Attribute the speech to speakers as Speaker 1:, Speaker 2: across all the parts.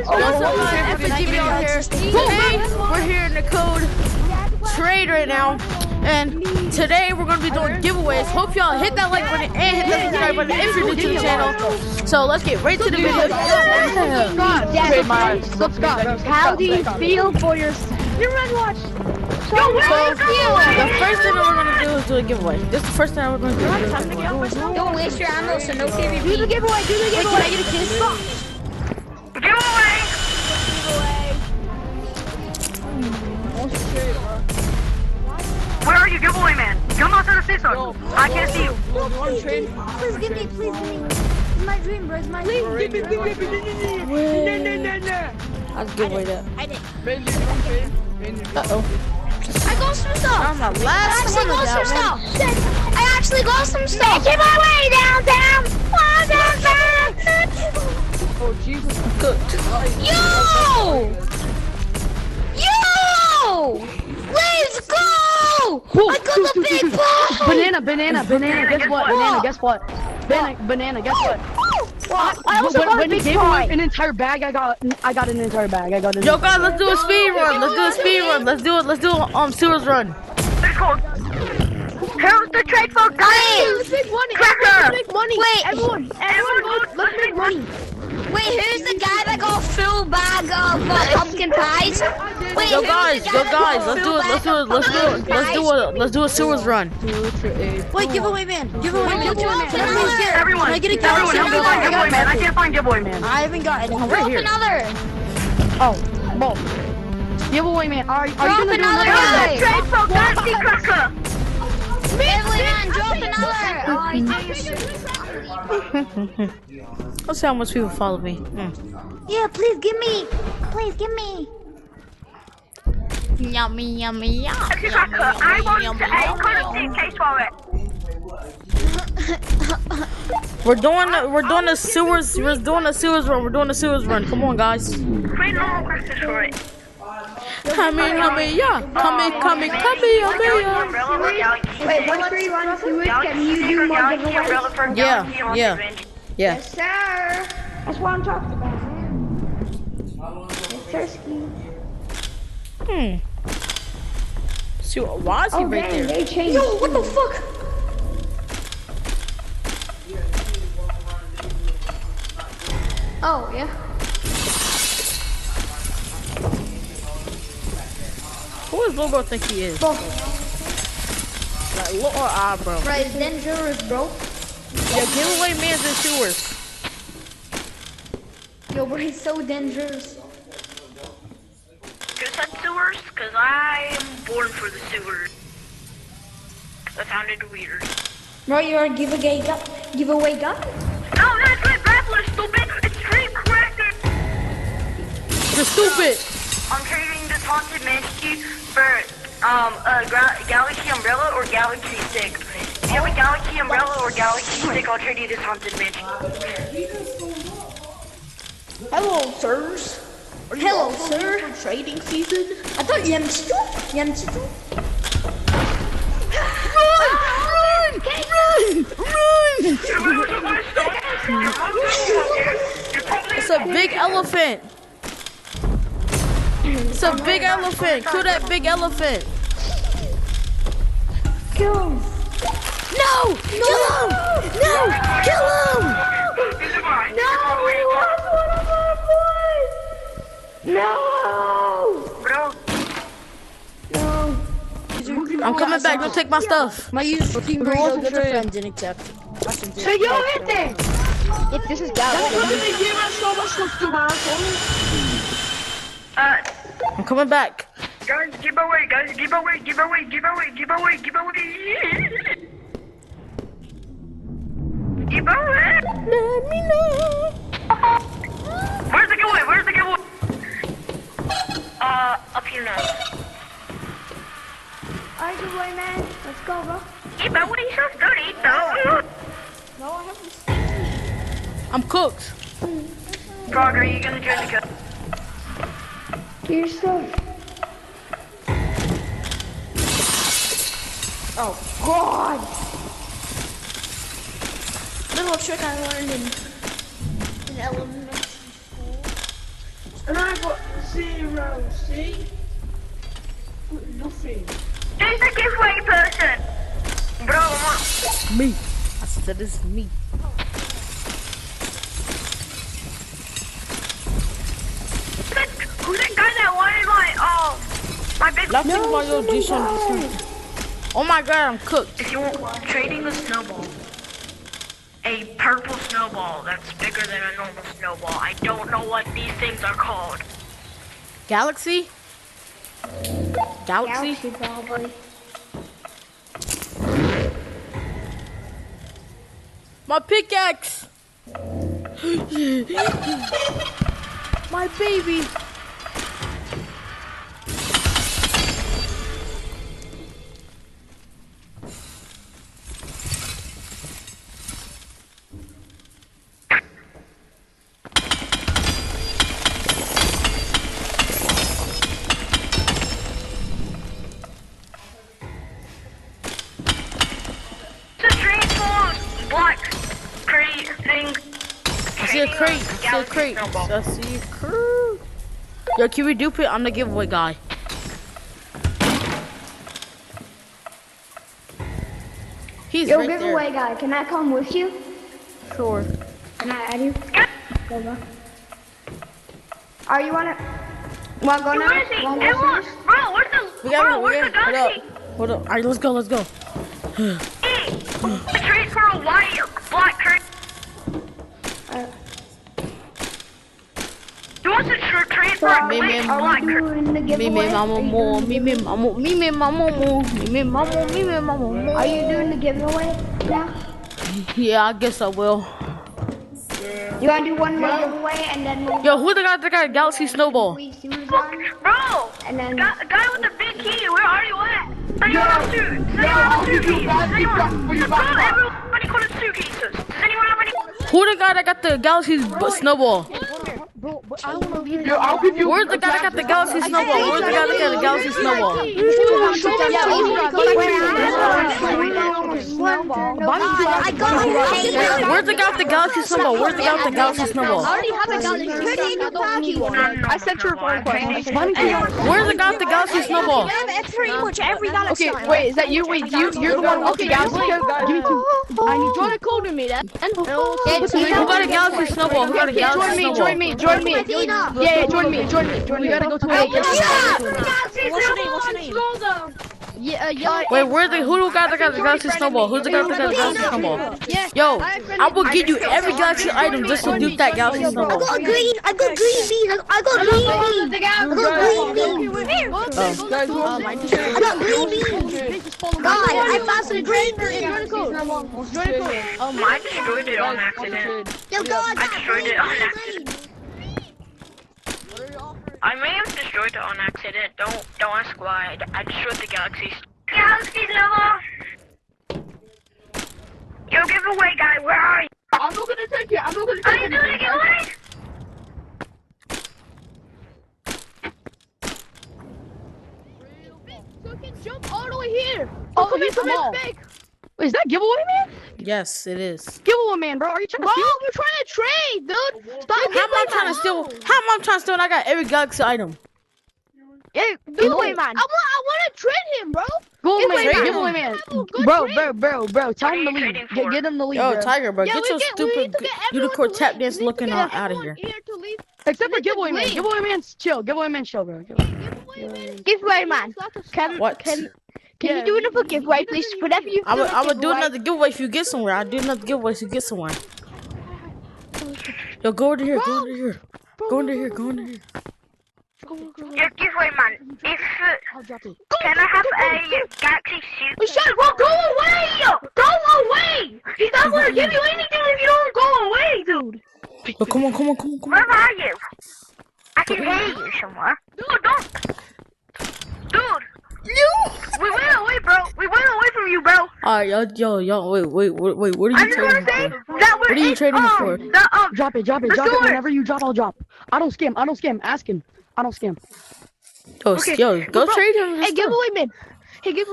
Speaker 1: What's up, guys? FNGBR here. Today, we're here in the code trade right now, and today we're gonna be doing giveaways. Hope y'all hit that like button and hit that subscribe button if you're new to the channel. So let's get right to the video.
Speaker 2: How do you feel for your Red Watch?
Speaker 1: The first thing that we're gonna do is do a giveaway. This is the first thing we're gonna do.
Speaker 2: Don't waste your ammo, so no PvP. Do the giveaway. Do the giveaway.
Speaker 1: Can I get a kiss?
Speaker 3: Giveaway! Where are you, giveaway man? Come outside and say something. I can't see you.
Speaker 2: Please give me, please give me. It's my dream, bro. It's my dream.
Speaker 1: I'll give away that.
Speaker 2: I did.
Speaker 1: Uh-oh.
Speaker 2: I got some stuff.
Speaker 1: I'm the last one of that one.
Speaker 2: I actually got some stuff. Make my way downtown.
Speaker 1: Oh, Jesus. Cooked.
Speaker 2: Yo! Let's go! I got the big ball!
Speaker 4: Banana, guess what? Banana, guess what?
Speaker 2: I also got a
Speaker 4: when you
Speaker 2: big
Speaker 4: gave
Speaker 2: pie.
Speaker 4: away an entire bag, I got an entire bag.
Speaker 1: Yo, guys, let's do a speed run. Let's do sewers run.
Speaker 3: Let's go. Who's the trade for guys?
Speaker 2: Let's make money.
Speaker 3: Cracker.
Speaker 2: Let's make money. Wait, everyone, let's make money. Wait, who's the guy that got a full bag of pumpkin pies? Wait,
Speaker 1: Yo, guys, let's do a sewers run.
Speaker 2: Wait, giveaway man. Giveaway man.
Speaker 3: Everyone.
Speaker 2: Can I get a
Speaker 3: Everyone,
Speaker 2: galaxy?
Speaker 3: giveaway man. I can't find giveaway man.
Speaker 2: I haven't got any.
Speaker 1: Right
Speaker 2: Drop
Speaker 1: here.
Speaker 2: another.
Speaker 4: Oh, well, giveaway man. Are you
Speaker 2: Drop
Speaker 4: gonna do
Speaker 2: another
Speaker 4: another
Speaker 2: guy.
Speaker 4: one?
Speaker 3: Trade for Dusty Cracker.
Speaker 2: Giveaway man, drop another.
Speaker 1: Let's see how much people follow me.
Speaker 2: Yeah, please give me. Please give me. Yummy, yummy, yum.
Speaker 3: Dusty Cracker, I want a courtesy case for it.
Speaker 1: We're doing the sewers run. Come on, guys.
Speaker 3: Create normal questions for it.
Speaker 1: Come here.
Speaker 2: Wait, what's free run sewage? Can you do more giveaways?
Speaker 1: Yeah.
Speaker 2: Yes, sir. That's what I'm talking about. Yes,
Speaker 1: See, why is he right there?
Speaker 2: They changed. Yo, what the fuck? Oh, yeah.
Speaker 1: Who does Lobo think he is? Like, look or I, bro.
Speaker 2: Right, it's dangerous, bro.
Speaker 1: Yeah, giveaway man's in sewers.
Speaker 2: Yo, bro, he's so dangerous.
Speaker 3: Who said sewers? Because I am born for the sewers. That sounded weird.
Speaker 2: Bro, you're a giveaway guy.
Speaker 3: No, that's my baffler, stupid. It's Trade Cracker.
Speaker 1: You're stupid.
Speaker 3: I'm trading this haunted mansion for Galaxy Umbrella or Galaxy Stick. If you have a Galaxy Umbrella or Galaxy Stick, I'll trade you this haunted mansion.
Speaker 2: Hello, sirs. Hello, sir. For trading season? I thought Yamstu.
Speaker 1: It's a big elephant. Kill that big elephant.
Speaker 2: Kill him.
Speaker 1: No! Kill him!
Speaker 3: Bro,
Speaker 1: I'm coming back. Don't take my stuff.
Speaker 2: My usual team girls with their friends and accept.
Speaker 4: So yo, hit there.
Speaker 2: If this is Galaxy.
Speaker 1: I'm coming back.
Speaker 3: guys, giveaway.
Speaker 1: Let me know.
Speaker 3: Where's the giveaway? Up here now.
Speaker 2: Alright, giveaway man. Let's go, bro.
Speaker 3: Giveaway so dirty, though.
Speaker 2: No, I haven't.
Speaker 1: I'm cooked.
Speaker 3: Frog, are you gonna join the cup?
Speaker 2: You're so. Oh, God. Little trick I learned in elementary school.
Speaker 5: 0, see? Nothing.
Speaker 3: Who's the giveaway person? Bro, come on.
Speaker 1: Me. I said it's me.
Speaker 3: Who's that guy that wanted my big
Speaker 1: Let's think about your dish on this one. Oh my god, I'm cooked.
Speaker 3: If you want trading a snowball, a purple snowball that's bigger than a normal snowball. I don't know what these things are called.
Speaker 1: Galaxy? Galaxy?
Speaker 2: probably.
Speaker 1: My pickaxe! My baby! I see a crate. I see a crate. Yo, can we dupe it? I'm the giveaway guy. He's
Speaker 2: Yo,
Speaker 1: right
Speaker 2: giveaway guy, can I come with you?
Speaker 1: there. Sure.
Speaker 2: Can I add you? Go, bro. Are you on it? Wanna go now?
Speaker 3: Where is he?
Speaker 2: Wanna go
Speaker 3: Everyone,
Speaker 2: first?
Speaker 3: bro, where's the galaxy?
Speaker 1: Hold up. Alright, let's go.
Speaker 3: Hey, the trade for a white, black crate. You want to trade for a
Speaker 1: Me,
Speaker 3: white,
Speaker 1: me,
Speaker 3: black crate?
Speaker 2: Doing the giveaway?
Speaker 1: Mama more.
Speaker 2: Are you doing the giveaway now?
Speaker 1: Yeah, I guess I will.
Speaker 2: You wanna do one more giveaway and then we'll
Speaker 1: Yo, who the guy that got Galaxy Snowball?
Speaker 2: we see who's on?
Speaker 3: Bro,
Speaker 2: And then
Speaker 3: guy with the big key, where are you at? Anyone have suitcases? Everybody call it suitcases. Does anyone have any?
Speaker 1: Who the guy that got the Galaxy Snowball?
Speaker 5: Yo, I'll give you.
Speaker 1: Where's the guy that got the Galaxy Snowball? Where's the guy that got the Galaxy Snowball?
Speaker 2: I got it.
Speaker 1: Where's the guy with the Galaxy Snowball? Where's the guy with the Galaxy Snowball?
Speaker 4: I sent your request.
Speaker 1: Where's the guy with the Galaxy Snowball?
Speaker 2: Pretty much every galaxy.
Speaker 4: Okay, wait, is that you? Wait, you're the one with the galaxy? Give me two. I need
Speaker 1: Join a code with me, then. Who got a Galaxy Snowball? Who got a Galaxy Snowball?
Speaker 4: Join me. Yeah, join me. We gotta go to a
Speaker 2: What's your name?
Speaker 1: Wait, who got the Galaxy Snowball? Who's the guy that got the Galaxy Snowball? Yo, I will give you every Galaxy item just to dupe that Galaxy Snowball.
Speaker 2: I got green beans. I got green beans. I got green beans. God, I found some green beans.
Speaker 3: I destroyed it on accident.
Speaker 2: Yo, God,
Speaker 3: I destroyed it on accident. I may have destroyed it on accident. Don't ask why. I destroyed the galaxies. Galaxies level. Yo, giveaway guy, where are you?
Speaker 5: I'm not gonna take it.
Speaker 3: Are you doing a giveaway?
Speaker 4: Jump all the way here. Oh, he's small. Wait, is that giveaway man?
Speaker 1: Yes, it is.
Speaker 4: Giveaway man, bro. Are you trying to steal?
Speaker 1: we're trying to trade, dude. How am I trying to steal? How am I trying to steal? And I got every Galaxy item.
Speaker 4: Yeah, giveaway man.
Speaker 1: I want to trade him, bro.
Speaker 4: Giveaway man. Bro. Tell him to leave. Get him to leave.
Speaker 1: Yo,
Speaker 4: bro.
Speaker 1: Tiger, bro, get your stupid unicorn tap dance looking out of here.
Speaker 4: Except for giveaway man. Giveaway man's chill. Giveaway man chill, bro.
Speaker 2: Giveaway man.
Speaker 1: What?
Speaker 2: Can you do another giveaway, please? Whatever you.
Speaker 1: I would do another giveaway if you get somewhere. I'll do another giveaway if you get somewhere. Yo, go over here. Go over here.
Speaker 3: Your giveaway man. Can I have a galaxy suit?
Speaker 2: Shut up! Go away! Go away! He's not gonna give you anything if you don't go away, dude.
Speaker 1: Yo, come on.
Speaker 3: Where are you? I can hear you somewhere. Dude, don't. Dude. We went away, bro. We went away from you, bro.
Speaker 1: Alright, yo, wait, what are
Speaker 3: I'm
Speaker 1: you
Speaker 3: just gonna
Speaker 1: trading
Speaker 3: say
Speaker 1: for?
Speaker 3: that
Speaker 1: What are you trading for?
Speaker 4: Drop it. Whenever you drop, I'll drop. I don't scam. Ask him. I don't scam.
Speaker 1: Yo, go trade him.
Speaker 6: Hey, giveaway man. If he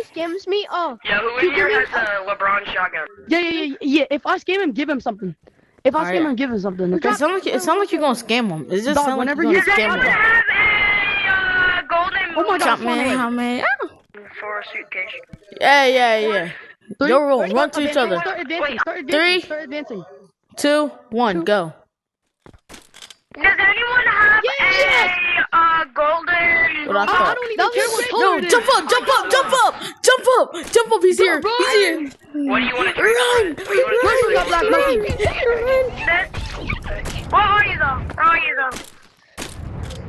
Speaker 6: scams me,
Speaker 3: Yeah, who in here has a LeBron shotgun?
Speaker 4: Yeah. If I scam him, give him something. If I
Speaker 1: Alright.
Speaker 4: scam him, give him something.
Speaker 1: It sound like you're gonna scam him. It just
Speaker 4: Dog,
Speaker 1: sound like
Speaker 4: whenever
Speaker 1: you're
Speaker 4: you
Speaker 1: gonna scam him.
Speaker 3: Golden
Speaker 4: Oh my God,
Speaker 1: Kamehameha.
Speaker 3: for a suitcase.
Speaker 1: Yeah. Your rule. Run to each other.
Speaker 4: Start advancing.
Speaker 1: Three.
Speaker 4: Start advancing.
Speaker 1: 2, 1, go.
Speaker 3: Does anyone have a golden?
Speaker 1: What I
Speaker 4: I
Speaker 1: thought.
Speaker 4: don't even care what color
Speaker 1: No,
Speaker 4: it is.
Speaker 1: jump up. He's here.
Speaker 3: What do you want to trade?
Speaker 1: Run.
Speaker 4: First we got Black Monkey.
Speaker 3: Where are you though?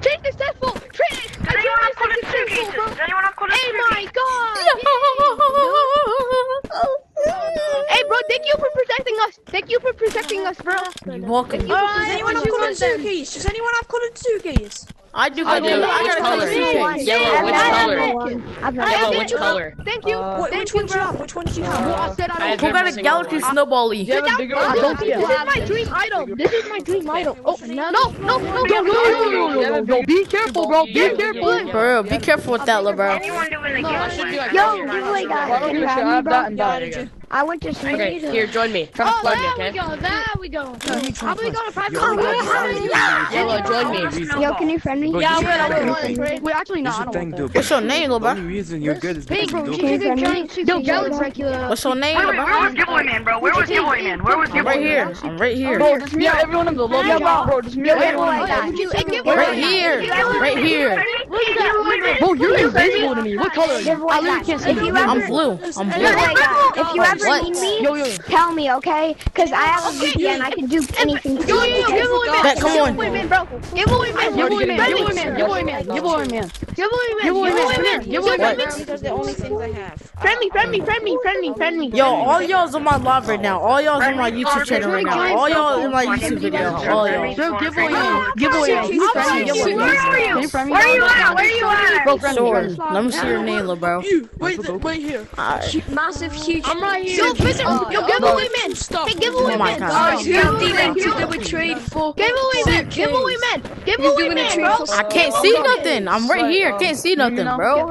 Speaker 6: Trade successful. Trade.
Speaker 3: Does anyone have golden suitcases? Does anyone have golden
Speaker 6: Oh my god. Hey, bro, thank you for protecting us. Thank you for protecting us, bro.
Speaker 1: You're welcome.
Speaker 7: Does anyone have golden suitcase? Does anyone have golden suitcase?
Speaker 1: I do.
Speaker 8: I
Speaker 1: I got a color
Speaker 8: Which
Speaker 1: suitcase.
Speaker 8: Yellow, which color?
Speaker 2: I've
Speaker 8: Yellow, which color?
Speaker 6: Thank you.
Speaker 7: Which one do you have? Which one did you have?
Speaker 4: I said I
Speaker 8: I
Speaker 4: don't
Speaker 8: have
Speaker 1: Who got a
Speaker 8: every single
Speaker 1: galaxy
Speaker 8: one.
Speaker 1: snowball-y?
Speaker 4: I don't
Speaker 6: This
Speaker 4: scam.
Speaker 6: is my dream item. This is my dream item. Oh, no.
Speaker 4: Yo, be careful, bro. Be careful.
Speaker 1: Bro, be careful with that, little bro.
Speaker 3: Anyone doing the giveaway?
Speaker 2: Yo, giveaway guy. Can you have me, bro? I went to sleep.
Speaker 8: Okay, here, join me. Come
Speaker 6: Oh,
Speaker 8: flood me,
Speaker 6: there
Speaker 8: okay?
Speaker 6: we go. There we go. How about we go to private?
Speaker 8: Yellow, join me.
Speaker 2: Yo, can you friend me?
Speaker 6: Yeah, I'm
Speaker 4: Wait,
Speaker 6: good.
Speaker 4: actually, no, I don't want that.
Speaker 1: What's your name, little bro?
Speaker 5: Only reason you're good is because
Speaker 6: Bro,
Speaker 5: you
Speaker 6: you
Speaker 5: do
Speaker 6: can
Speaker 2: friend me?
Speaker 6: giant
Speaker 4: Yo,
Speaker 6: suitcase,
Speaker 4: Galaxy.
Speaker 6: regular.
Speaker 1: What's your name, little
Speaker 3: Where
Speaker 1: bro?
Speaker 3: was giveaway man, bro? Where was giveaway man? Where was
Speaker 1: I'm
Speaker 3: giveaway
Speaker 1: right here. I'm right here.
Speaker 4: Bro, just mute everyone in the lobby.
Speaker 2: Yo, bro.
Speaker 4: Just mute everyone.
Speaker 2: Giveaway guy.
Speaker 1: Right here. Right here.
Speaker 4: Bro, you're invisible to me. What color?
Speaker 2: Giveaway
Speaker 4: I literally
Speaker 2: guy.
Speaker 4: can't see
Speaker 2: If you
Speaker 4: you.
Speaker 2: ever-
Speaker 1: I'm blue. I'm blue.
Speaker 2: Giveaway guy. If you ever
Speaker 1: What?
Speaker 2: need me,
Speaker 4: Yo,
Speaker 2: tell me, okay? Because I have a VPN. I can do anything for you.
Speaker 6: Giveaway man.
Speaker 1: Bet, come on.
Speaker 6: Giveaway man, bro. Giveaway man.
Speaker 4: Giveaway man,
Speaker 6: Giveaway
Speaker 4: giveaway man, giveaway man, giveaway man.
Speaker 6: Giveaway man.
Speaker 4: Giveaway man,
Speaker 6: Giveaway man.
Speaker 4: giveaway man.
Speaker 7: These are the only things I have.
Speaker 6: Friend me.
Speaker 1: Yo, all y'all's on my live right now. All y'all's on my YouTube channel right now. All y'all in my YouTube video. All y'all.
Speaker 4: Bro, giveaway man, giveaway man. Can you friend me? Giveaway man. Can you friend me?
Speaker 3: Where you at?
Speaker 4: Bro, friend me,
Speaker 1: Sure.
Speaker 4: friend me.
Speaker 1: Let me see your name, little bro.
Speaker 7: Wait here.
Speaker 1: Alright.
Speaker 2: Massive, huge.
Speaker 6: I'm right here. Yo, listen. Yo, giveaway man.
Speaker 7: Stop.
Speaker 6: Hey, giveaway
Speaker 1: Oh my
Speaker 6: man.
Speaker 1: God.
Speaker 6: Giveaway man. Giveaway man. Giveaway man. Giveaway man, bro.
Speaker 1: I can't see nothing. I'm right here. I can't see nothing, bro.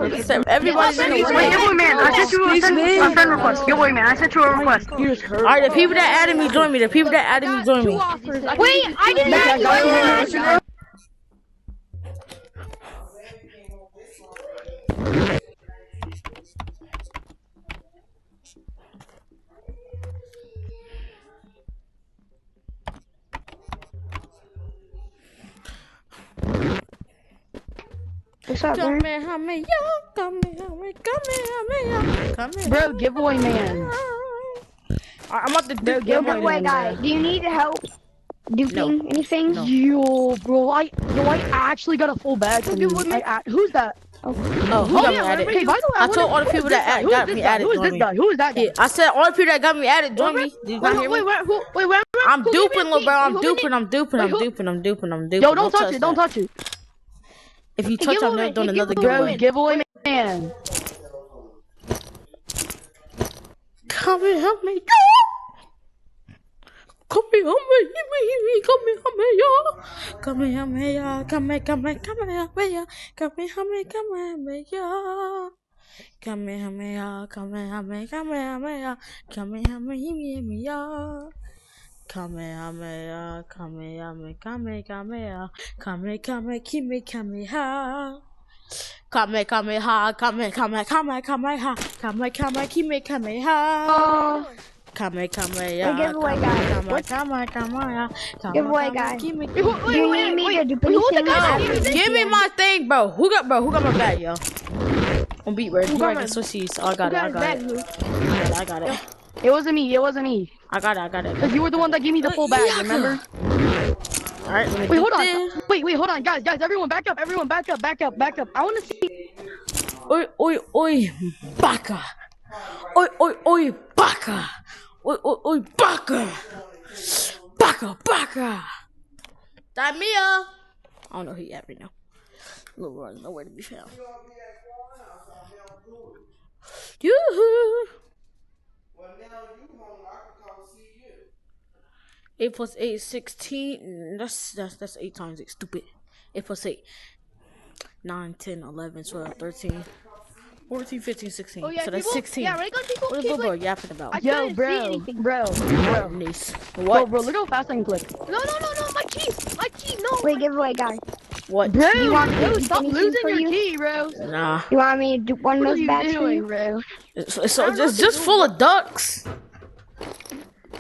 Speaker 1: Everybody's in the way.
Speaker 3: Giveaway man, I sent you a friend request. Giveaway man, I sent you a request.
Speaker 1: Alright, the people that added me, join me. The people that added me, join me.
Speaker 6: Wait, I didn't add you.
Speaker 2: What's up, bro?
Speaker 4: Bro, giveaway man.
Speaker 1: I'm about to do
Speaker 2: Yo, giveaway guy. Do you need help duping anything?
Speaker 4: Yo, bro, I actually got a full bag. From you. Who's that?
Speaker 1: Oh, who got me added?
Speaker 4: Hey, by the way,
Speaker 1: I told all the people that got me added,
Speaker 4: Who is
Speaker 1: join
Speaker 4: this
Speaker 1: me.
Speaker 4: guy? Who is that guy?
Speaker 1: Yeah, I said all the people that got me added, join me. Did you not hear me?
Speaker 6: Wait,
Speaker 1: I'm
Speaker 6: who
Speaker 1: duping,
Speaker 6: gave me
Speaker 1: little bro.
Speaker 6: a
Speaker 1: I'm
Speaker 6: pink?
Speaker 1: duping. I'm duping. I'm
Speaker 6: Wait, who-
Speaker 1: duping. I'm duping. I'm duping.
Speaker 4: Yo, don't touch it. Don't
Speaker 1: that.
Speaker 4: touch it.
Speaker 1: If you touch, I'm never doing another
Speaker 4: Bro,
Speaker 1: giveaway.
Speaker 4: giveaway man.
Speaker 1: Come and help me. Come and help me. Come and help me, yo. Come and help me, yo. Come and help me, yo. Come and help me, yo. Come and help me, yo. Come and help me, yo. Come and help me, yo. Come and help me, yo. Come and help me, yo. Come and help me, come and yo. Come, keep me, come here. Come ha, come ha, keep me, come here. Come, yeah.
Speaker 2: giveaway guy.
Speaker 1: Come,
Speaker 2: Giveaway guy.
Speaker 1: keep me.
Speaker 2: Do you need me to dupe anything?
Speaker 1: Give me my thing, bro. Who got my bag, yo? On beat, bro. You reckon Switchies? Oh, I got it.
Speaker 4: It wasn't me. It wasn't me.
Speaker 1: I got it.
Speaker 4: Cause you were the one that gave me the full bag. Remember?
Speaker 1: All right, let me
Speaker 4: Wait,
Speaker 1: do
Speaker 4: hold
Speaker 1: this.
Speaker 4: on. Wait, hold on, guys. Everyone, back up. Everyone, back up. I want to see.
Speaker 1: Oi, baka. Oi, baka. Oi, baka. Baka. Damia. I don't know who you at right now. Little Ron, nowhere to be found. Yoo-hoo. 8 plus 8 is 16. That's 8 times 8. Stupid. 8 plus 8. 9, 10, 11, 12, 13. 14, 15, 16.
Speaker 6: Oh yeah,
Speaker 1: So that's
Speaker 6: people,
Speaker 1: 16.
Speaker 6: Yeah, right, people.
Speaker 1: What is
Speaker 6: keep
Speaker 1: little bro
Speaker 6: like,
Speaker 1: yapping about?
Speaker 6: I
Speaker 4: Yo,
Speaker 6: couldn't see
Speaker 4: bro,
Speaker 6: anything.
Speaker 4: bro.
Speaker 1: Niece.
Speaker 4: Bro,
Speaker 1: What?
Speaker 4: bro, look how fast I can click.
Speaker 6: No, my keys, no.
Speaker 2: Wait, giveaway guy.
Speaker 1: What?
Speaker 4: Bro,
Speaker 2: You want me to
Speaker 4: bro,
Speaker 2: do
Speaker 4: stop
Speaker 2: anything
Speaker 4: losing
Speaker 2: for
Speaker 4: your
Speaker 2: you?
Speaker 4: key, bro.
Speaker 1: Nah.
Speaker 2: You want me to do one of
Speaker 4: What are
Speaker 2: those
Speaker 4: you
Speaker 2: bats for
Speaker 4: doing,
Speaker 2: you?
Speaker 4: bro?
Speaker 1: It's just full of ducks.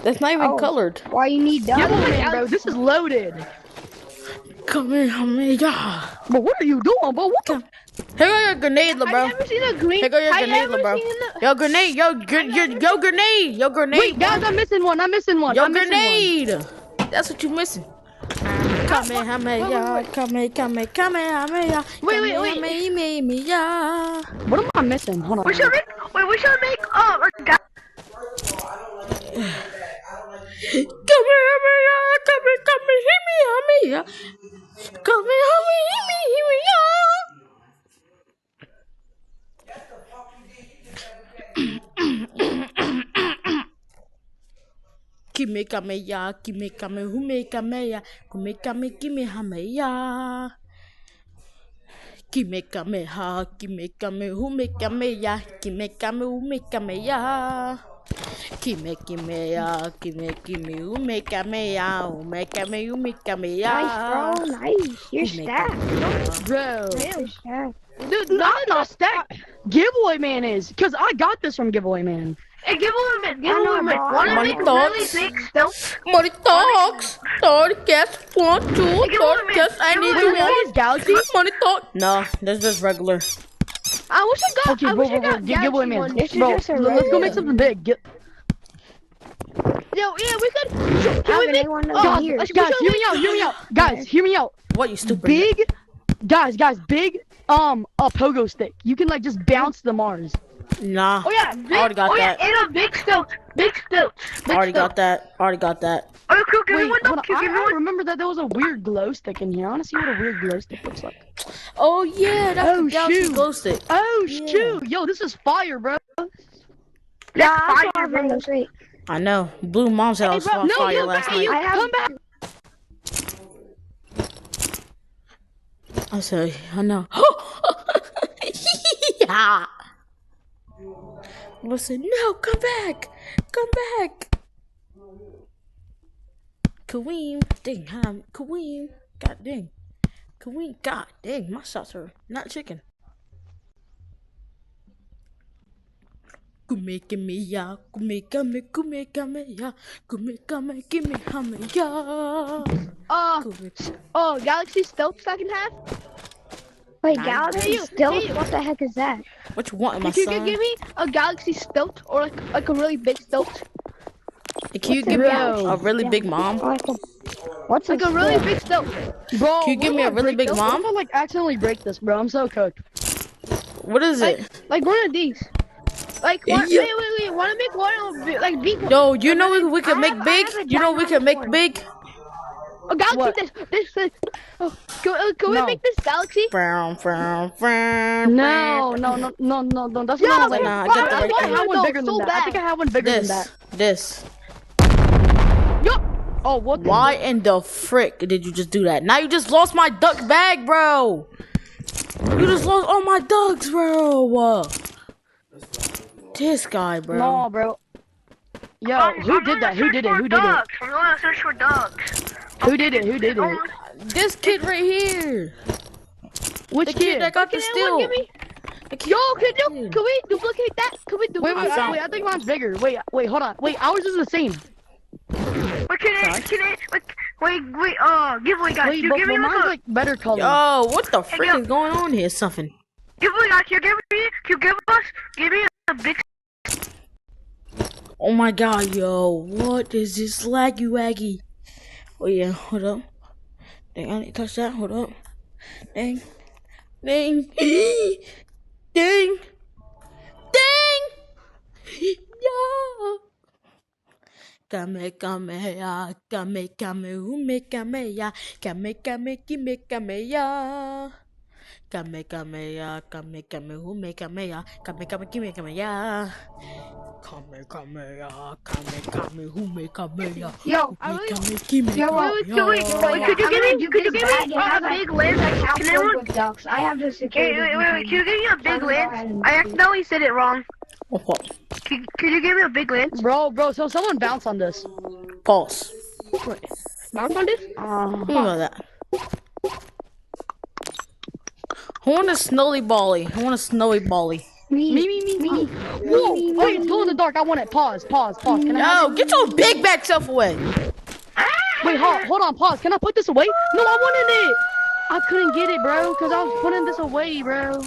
Speaker 1: That's not even
Speaker 2: Oh.
Speaker 1: colored.
Speaker 2: Why you need that?
Speaker 4: Giveaway, bro. This is loaded.
Speaker 1: Come here, amiga.
Speaker 4: But what are you doing, bro? What the?
Speaker 1: Here go your grenade,
Speaker 6: Have
Speaker 1: bro.
Speaker 6: you ever seen a green?
Speaker 1: Here go your
Speaker 6: Have you
Speaker 1: grenade,
Speaker 6: ever
Speaker 1: bro.
Speaker 6: seen a-
Speaker 1: Yo, grenade. Yo, grenade. Yo, grenade.
Speaker 4: Wait, guys, I'm missing one. I'm missing one.
Speaker 1: Yo,
Speaker 4: I'm missing one.
Speaker 1: grenade. That's what you missing. Come here, come here, come here, come here, come here.
Speaker 6: Wait.
Speaker 1: Yeah.
Speaker 4: What am I missing? Hold on.
Speaker 3: We should make a guy.
Speaker 1: Come here, come here, come here, hit me, yeah. Come here, hit me, yeah. Kime kame ya, kime kame hume kame ya, kume kame kime hame ya. Kime kame ha, kime kame hume kame ya, kime kame hume kame ya. Kime ya, kime hume kame ya, hume kame hume kame ya.
Speaker 2: Nice, bro. Nice. You're stacked.
Speaker 4: Bro.
Speaker 2: You're stacked.
Speaker 4: Dude, I'm not stacked. Giveaway man is. Because I got this from Giveaway man.
Speaker 3: Hey, giveaway man.
Speaker 2: bro.
Speaker 3: Wanna
Speaker 1: Money
Speaker 3: make a
Speaker 1: talks.
Speaker 3: really big stealth?
Speaker 1: Money talks. Third guess, 1, 2, third guess, I need
Speaker 4: Wait,
Speaker 1: you
Speaker 4: wait,
Speaker 1: one.
Speaker 4: is Galaxy?
Speaker 1: Money talk. No, that's just regular.
Speaker 6: I wish I got.
Speaker 4: Okay,
Speaker 6: I
Speaker 4: bro,
Speaker 6: wish I
Speaker 4: bro,
Speaker 6: got
Speaker 4: Giveaway
Speaker 6: Galaxy
Speaker 4: man.
Speaker 6: one.
Speaker 2: This is
Speaker 4: Bro,
Speaker 2: just a
Speaker 4: let's go make
Speaker 2: regular.
Speaker 4: something big.
Speaker 6: Yo, yeah, we could. Can we
Speaker 2: Having
Speaker 6: make?
Speaker 2: anyone
Speaker 6: Oh,
Speaker 2: here.
Speaker 4: Guys, hear me out. Guys, hear me out.
Speaker 1: What, you stupid?
Speaker 4: Big, guys, big, a pogo stick. You can like just bounce the Mars.
Speaker 1: Nah.
Speaker 3: Oh yeah,
Speaker 1: I already got that.
Speaker 3: and a big stealth. Big stealth.
Speaker 1: Already got that.
Speaker 3: Oh, cool, give me
Speaker 4: Wait,
Speaker 3: one.
Speaker 4: hold on. I remember that there was a weird glow stick in here. I want to see what a weird glow stick looks like.
Speaker 1: Oh yeah, that's
Speaker 4: Oh,
Speaker 1: the Galaxy
Speaker 4: shoot.
Speaker 1: glow stick.
Speaker 4: Oh,
Speaker 1: Yeah.
Speaker 4: shoot. Yo, this is fire, bro.
Speaker 2: Yeah, I saw from the street.
Speaker 1: I know. Blue Mom said I was on fire last night.
Speaker 2: I have.
Speaker 4: Come back.
Speaker 1: I said, I know. Yeah. I said, no, come back. Kaweem, dang, Kaweem, god dang. Kaweem, god dang, my shots are not chicken. Kume kame ya, kume kame ya, kume kame hame ya.
Speaker 6: Oh, Galaxy Stealth I can have.
Speaker 2: Wait,
Speaker 1: Nice.
Speaker 2: Galaxy Stealth? What the heck is that?
Speaker 1: What you want, my
Speaker 6: If you
Speaker 1: son?
Speaker 6: could give me a Galaxy Stealth or like a really big Stealth,
Speaker 1: Can you
Speaker 2: What's
Speaker 1: give
Speaker 2: a
Speaker 1: me
Speaker 2: Galaxy?
Speaker 1: a really big mom?
Speaker 2: What's
Speaker 6: like a really big Stealth.
Speaker 4: Bro,
Speaker 1: Can you give me a really big
Speaker 4: What
Speaker 1: mom?
Speaker 4: if I like accidentally break this, bro? I'm so cooked.
Speaker 1: What is it?
Speaker 6: Like one of these. Like one,
Speaker 1: Yeah.
Speaker 6: wait. Wanna make one of like big?
Speaker 1: Yo, you know we can make big? You know we can make big?
Speaker 6: A Galaxy
Speaker 4: What?
Speaker 6: this. Oh, can we
Speaker 4: No.
Speaker 6: make this Galaxy?
Speaker 1: Brown.
Speaker 4: No, that's
Speaker 6: Yeah,
Speaker 4: not
Speaker 1: like,
Speaker 4: like.
Speaker 1: nah,
Speaker 4: I
Speaker 1: get the
Speaker 4: think
Speaker 1: right
Speaker 4: I
Speaker 1: thing.
Speaker 4: have one
Speaker 6: No,
Speaker 4: bigger than
Speaker 6: so
Speaker 4: that. I think I
Speaker 6: bad.
Speaker 4: have one bigger than that.
Speaker 1: This.
Speaker 4: Oh, what?
Speaker 1: Why in the frick did you just do that? Now you just lost my duck bag, bro. You just lost all my ducks, bro. This guy, bro.
Speaker 4: No, bro. Yo, who did that? Who did it?
Speaker 3: I'm gonna search for dogs.
Speaker 4: Who did it?
Speaker 1: This kid right here.
Speaker 4: Which
Speaker 1: The kid that got the
Speaker 6: Can anyone
Speaker 1: steal.
Speaker 6: give me?
Speaker 1: The kid-
Speaker 6: Yo, can we duplicate that? Can we
Speaker 4: Wait,
Speaker 6: duplicate
Speaker 4: wait,
Speaker 6: that?
Speaker 4: wait, I think mine's bigger. Wait, hold on. Wait, ours is the same.
Speaker 3: Giveaway guys,
Speaker 4: Wait,
Speaker 3: you
Speaker 4: but
Speaker 3: give me
Speaker 4: mine's
Speaker 3: like a
Speaker 4: like better color.
Speaker 1: Yo, what the frick
Speaker 3: yo.
Speaker 1: is going on here? Something.
Speaker 3: giveaway guys, give me a big.
Speaker 1: Oh my god, yo. What is this laggy waggy? Oh yeah, hold up. Dang, I didn't touch that. Hold up. Dang. Dang. Dang. Dang. Yeah. Kame ya, ume kame ya, kame ya. Kame ya, ume kame ya, kame ya.
Speaker 6: Yo, I really. Could you give me a big lens? Can anyone?
Speaker 2: I have the security.
Speaker 6: Wait. Can you give me a big lens? I accidentally said it wrong. Could you give me a big lens?
Speaker 4: Bro, so someone bounce on this.
Speaker 1: False.
Speaker 6: Bounce on this?
Speaker 1: Think about that. I want a snowy bally.
Speaker 4: Me. Whoa! Wait, it's glow in the dark. I want it. Pause. Can I have
Speaker 1: Yo, get your big back self away.
Speaker 4: Wait, hold on, pause. Can I put this away? No, I wanted it. I couldn't get it, bro, because I was putting this away, bro.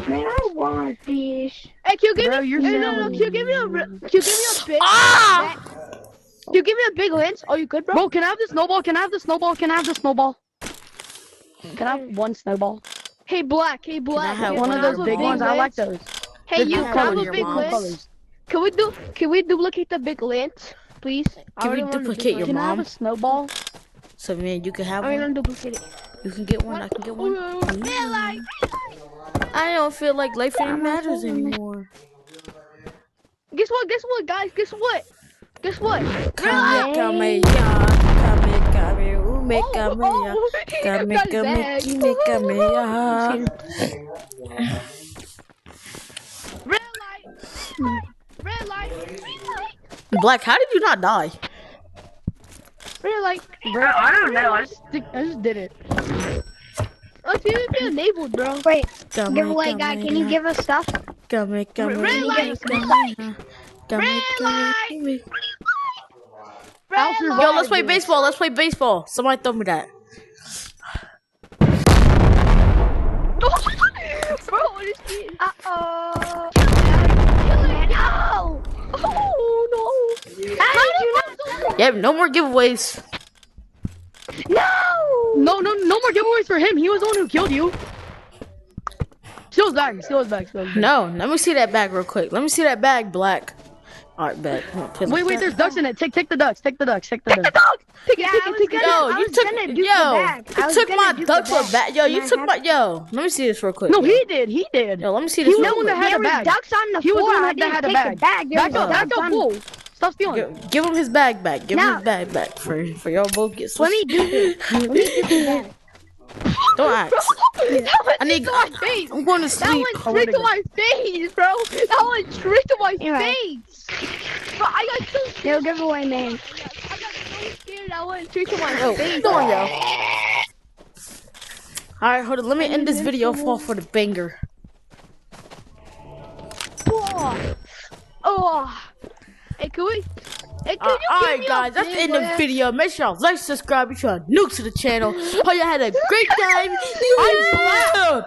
Speaker 2: Man, I want this.
Speaker 6: Hey, can you give
Speaker 4: Bro,
Speaker 6: me?
Speaker 4: you're
Speaker 6: No.
Speaker 4: selling.
Speaker 6: Can you give me a big?
Speaker 1: Ah!
Speaker 6: Can you give me a big lens? Oh, you good, bro?
Speaker 4: Bro, can I have the snowball? Can I have the snowball? Can I have one snowball?
Speaker 6: Hey, Black.
Speaker 1: I have
Speaker 4: One
Speaker 1: one
Speaker 4: of
Speaker 1: of
Speaker 4: those
Speaker 1: your
Speaker 4: big ones. I like those.
Speaker 6: Hey,
Speaker 4: They're
Speaker 6: you
Speaker 4: two
Speaker 6: have
Speaker 4: colors,
Speaker 6: a big
Speaker 4: two
Speaker 6: lens?
Speaker 4: colors.
Speaker 6: Can we duplicate the big lens, please? I
Speaker 1: Can we
Speaker 6: really want to
Speaker 1: duplicate your
Speaker 4: Can I have
Speaker 1: mom?
Speaker 4: a snowball?
Speaker 1: So man, you can have
Speaker 6: I'm
Speaker 1: one.
Speaker 6: gonna duplicate it.
Speaker 1: You can get one. I can get one. I don't feel like life really matters anymore.
Speaker 6: Guess what, guys? Guess what? Red light.
Speaker 1: Black, how did you not die?
Speaker 6: Red light.
Speaker 4: Bro, I don't know. I just did it.
Speaker 6: Let's see if it's enabled, bro.
Speaker 2: Wait, giveaway guy, can you give us stuff?
Speaker 6: Red light.
Speaker 4: I'll survive.
Speaker 1: Yo, let's play baseball. Let's play baseball. Somebody throw me that.
Speaker 6: Bro, what is this?
Speaker 2: Uh-oh.
Speaker 6: No! Oh, no! How did you not?
Speaker 1: Yep, no more giveaways.
Speaker 6: No!
Speaker 4: No more giveaways for him. He was the one who killed you. Steal his bag.
Speaker 1: No, let me see that bag real quick. Let me see that bag, Black. Alright, bet.
Speaker 4: Wait, there's ducks in it. Take the ducks.
Speaker 6: Take it.
Speaker 1: Yo, you took my duck for a bag. Yo, you took my. Yo, let me see this real quick.
Speaker 4: No,
Speaker 1: yo.
Speaker 4: he did.
Speaker 1: Yo, let me see
Speaker 4: He
Speaker 1: this
Speaker 4: was
Speaker 1: real
Speaker 4: the one that
Speaker 1: quick.
Speaker 4: had the bag.
Speaker 2: Ducks on the
Speaker 4: He was the
Speaker 2: floor.
Speaker 4: one
Speaker 2: I
Speaker 4: that
Speaker 2: didn't
Speaker 4: had the
Speaker 2: take
Speaker 4: bag.
Speaker 2: the bag. There was
Speaker 4: Back up, fool. Stop stealing.
Speaker 1: Give him his bag back. Give him
Speaker 2: No.
Speaker 1: his bag back for y'all both get.
Speaker 2: Let me do this.
Speaker 1: Don't ask. I need.
Speaker 6: my face.
Speaker 1: I'm going to
Speaker 6: That
Speaker 1: sleep.
Speaker 6: went straight to my face, bro. That went straight to my
Speaker 2: You're right.
Speaker 6: face. Bro, I got so scared.
Speaker 2: No giveaway, man.
Speaker 6: I got so scared. That went straight to my
Speaker 1: Yo,
Speaker 6: face.
Speaker 1: come on, yo. Alright, hold on. Let me end this video off for the banger.
Speaker 6: Oh. Hey, can we? Hey, can you give
Speaker 1: Alright,
Speaker 6: me a
Speaker 1: guys, that's the
Speaker 6: big
Speaker 1: end of the
Speaker 6: lens?
Speaker 1: video. Make sure y'all like, subscribe if you're new to the channel. Hope y'all had a great time. I'm Black.